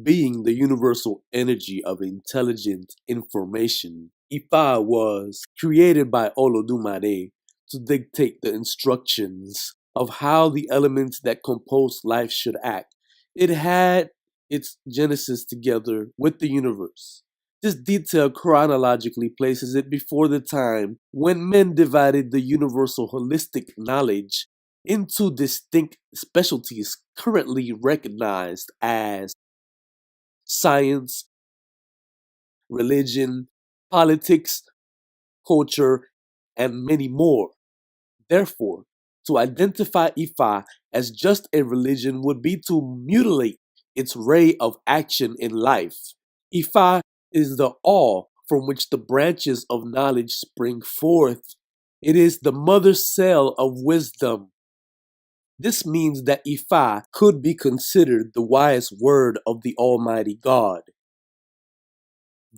Being the universal energy of intelligent information, Ifa was created by Olodumare to dictate the instructions of how the elements that compose life should act. It had its genesis together with the universe. This detail chronologically places it before the time when men divided the universal holistic knowledge into distinct specialties currently recognized as science, religion, politics, culture, and many more. Therefore, to identify Ifa as just a religion would be to mutilate its ray of action in life. Ifa is the all from which the branches of knowledge spring forth. It is the mother cell of wisdom. This means that Ifa could be considered the wise word of the Almighty God.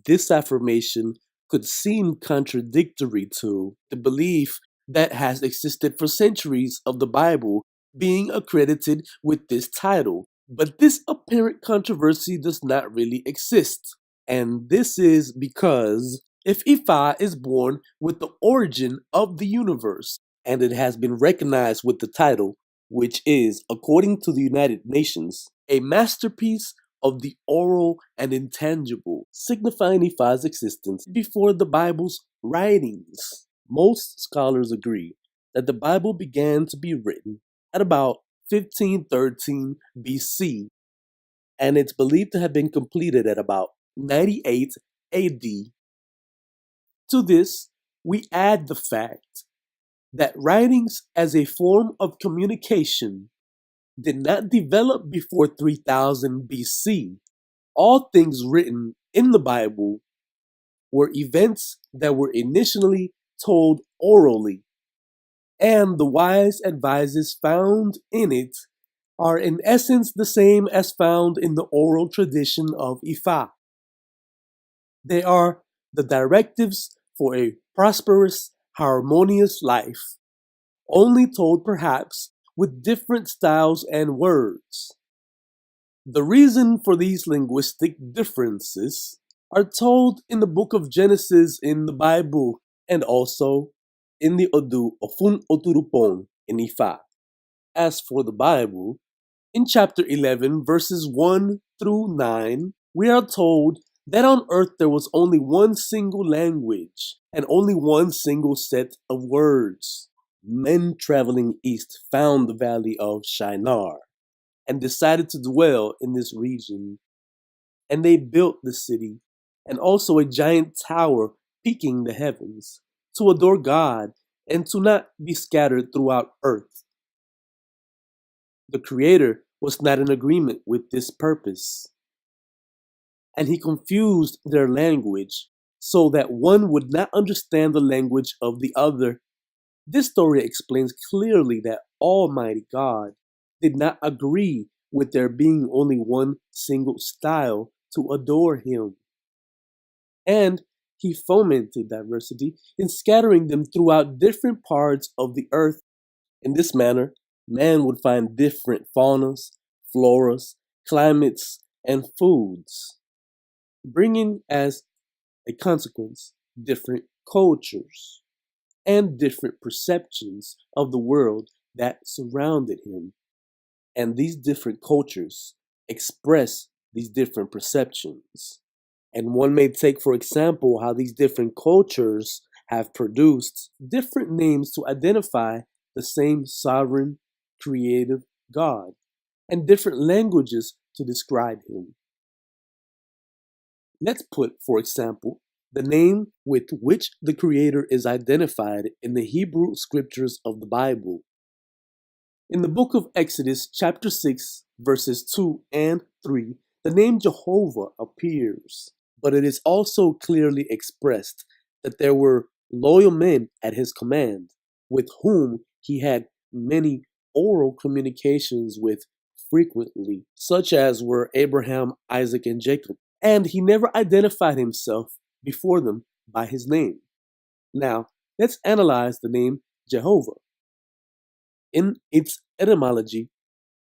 This affirmation could seem contradictory to the belief that has existed for centuries of the Bible being accredited with this title, but this apparent controversy does not really exist. And this is because if Ifa is born with the origin of the universe, and it has been recognized with the title, which is, according to the United Nations, a masterpiece of the oral and intangible, signifying Ifa's existence before the Bible's writings. Most scholars agree that the Bible began to be written at about 1513 BC, and it's believed to have been completed at about 98 AD. To this, we add the fact that writings as a form of communication did not develop before 3000 BC. All things written in the Bible were events that were initially told orally, and the wise advices found in it are in essence the same as found in the oral tradition of Ifa. They are the directives for a prosperous, harmonious life, only told perhaps with different styles and words. The reason for these linguistic differences are told in the book of Genesis in the Bible and also in the Odu Ofun Oturupon in Ifa. As for the Bible, in chapter 11, verses 1 through 9, we are told that on earth there was only one single language and only one single set of words. Men traveling east found the valley of Shinar and decided to dwell in this region. And they built the city and also a giant tower peaking the heavens to adore God and to not be scattered throughout earth. The Creator was not in agreement with this purpose, and he confused their language so that one would not understand the language of the other. This story explains clearly that Almighty God did not agree with there being only one single style to adore him. And he fomented diversity in scattering them throughout different parts of the earth. In this manner, man would find different faunas, floras, climates, and foods, bringing as a consequence different cultures and different perceptions of the world that surrounded him. And these different cultures express these different perceptions. And one may take, for example, how these different cultures have produced different names to identify the same sovereign, creative God, and different languages to describe him. Let's put, for example, the name with which the Creator is identified in the Hebrew scriptures of the Bible. In the book of Exodus, chapter 6, verses 2 and 3, the name Jehovah appears, but it is also clearly expressed that there were loyal men at his command, with whom he had many oral communications with frequently, such as were Abraham, Isaac, and Jacob. And he never identified himself before them by his name. Now, let's analyze the name Jehovah. In its etymology,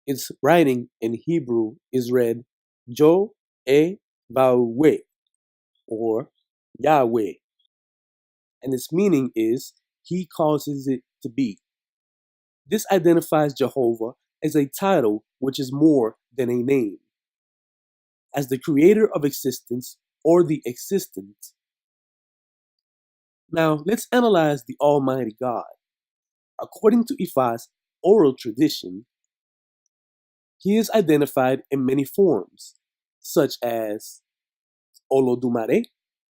its writing in Hebrew is read Jo Evawe, or Yahweh, and its meaning is He causes it to be. This identifies Jehovah as a title which is more than a name, as the creator of existence or the existent. Now, let's analyze the Almighty God. According to Ifa's oral tradition, He is identified in many forms, such as Olodumare,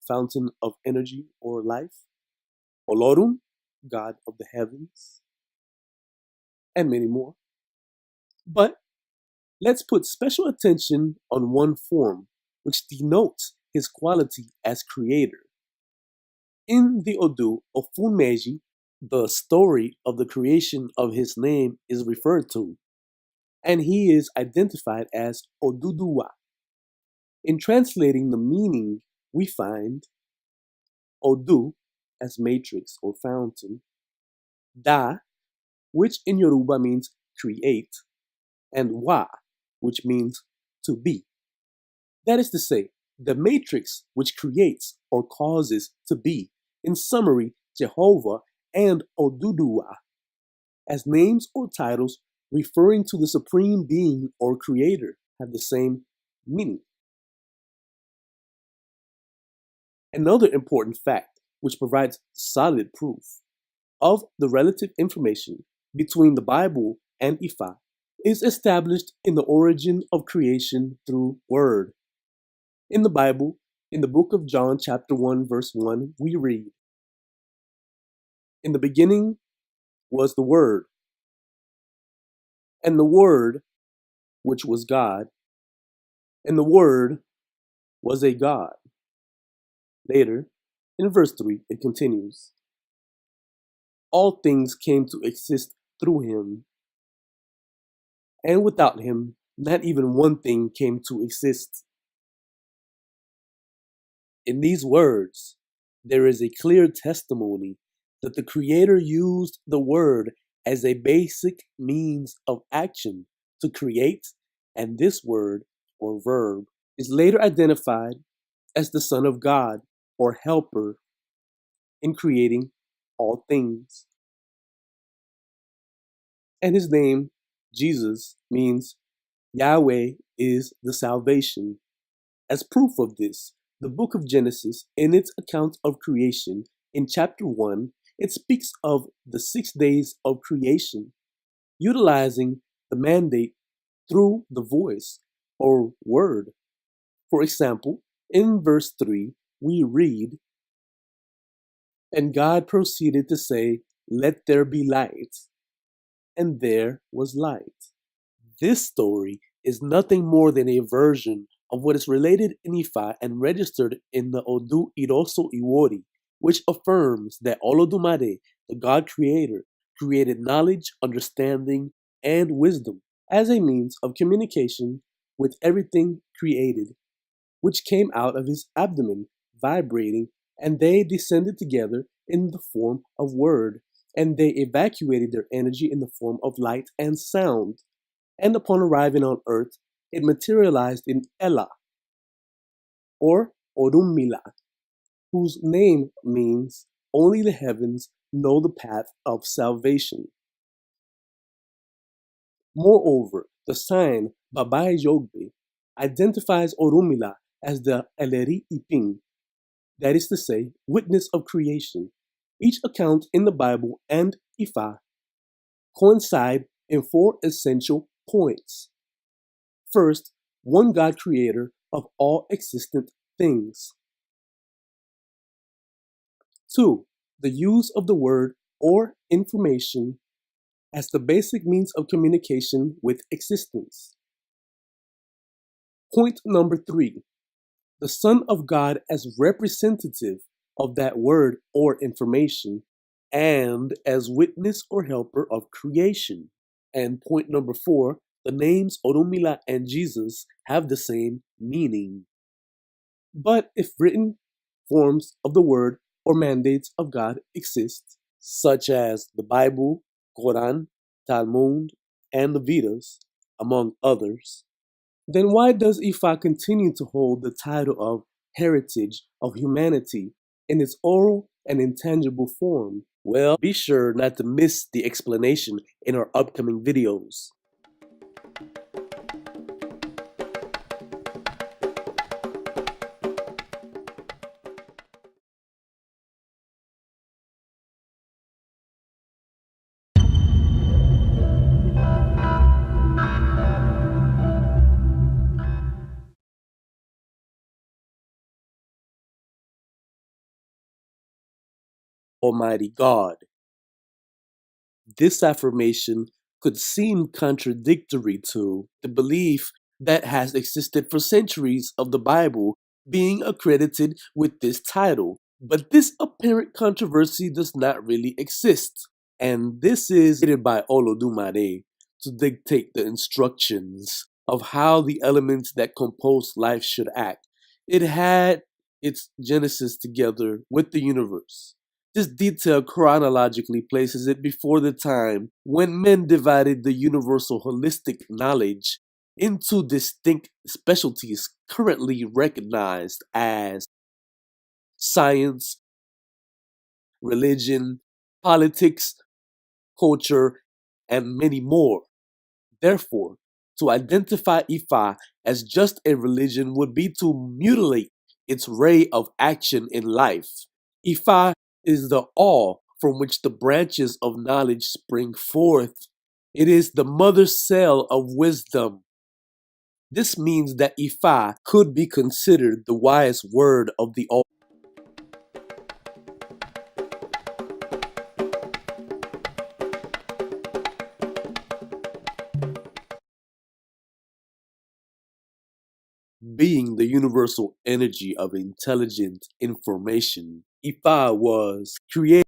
fountain of energy or life, Olorum, God of the heavens, and many more. But let's put special attention on one form, which denotes His quality as creator. In the Odu Ofunmeji, the story of the creation of His name is referred to, and He is identified as Oduduwa. In translating the meaning, we find Odu as matrix or fountain, Da, which in Yoruba means create, and Wa, which means to be. That is to say, the matrix which creates or causes to be. In summary, Jehovah and Oduduwa, as names or titles referring to the supreme being or creator, have the same meaning. Another important fact, which provides solid proof of the relative information between the Bible and Ifa, is established in the origin of creation through word. In the Bible, in the book of John chapter 1 verse 1, we read, "In the beginning was the Word, and the Word, which was God, and the Word was a God." Later, in verse 3, it continues, "All things came to exist through Him, and without Him, not even one thing came to exist." In these words, there is a clear testimony that the Creator used the Word as a basic means of action to create, and this word, or verb, is later identified as the Son of God, or helper, in creating all things. And His name, Jesus, means Yahweh is the salvation. As proof of this, the book of Genesis, in its account of creation, in chapter 1, it speaks of the 6 days of creation, utilizing the mandate through the voice or word. For example, in verse 3, we read, "And God proceeded to say, 'Let there be light,' and there was light." This story is nothing more than a version of what is related in Ifa and registered in the Odu Iroso Iwori, which affirms that Olodumare, the God creator, created knowledge, understanding, and wisdom as a means of communication with everything created, which came out of His abdomen, vibrating, and they descended together in the form of word, and they evacuated their energy in the form of light and sound. And upon arriving on earth, it materialized in Ella, or Orunmila, whose name means only the heavens know the path of salvation. Moreover, the sign Babae Yogbe identifies Orunmila as the Eleri Iping, that is to say, witness of creation. Each account in the Bible and Ifa coincide in 4 essential points. First, one God creator of all existent things. 2, the use of the word or information as the basic means of communication with existence. Point number 3, the Son of God as representative of that word or information and as witness or helper of creation. And point number 4, the names Orunmila and Jesus have the same meaning. But if written forms of the word or mandates of God exist, such as the Bible, Quran, Talmud, and the Vedas, among others, Then why does Ifa continue to hold the title of heritage of humanity in its oral and intangible form? Well, be sure not to miss the explanation in our upcoming videos. Almighty God. This affirmation could seem contradictory to the belief that has existed for centuries of the Bible being accredited with this title. But this apparent controversy does not really exist. And this is created by Olodumare to dictate the instructions of how the elements that compose life should act. It had its genesis together with the universe. This detail chronologically places it before the time when men divided the universal holistic knowledge into distinct specialties currently recognized as science, religion, politics, culture, and many more. Therefore, to identify Ifa as just a religion would be to mutilate its ray of action in life. Ifa is the all from which the branches of knowledge spring forth. It is the mother cell of wisdom. This means that Ifa could be considered the wise word of the all. Being the universal energy of intelligent information, Ifa was created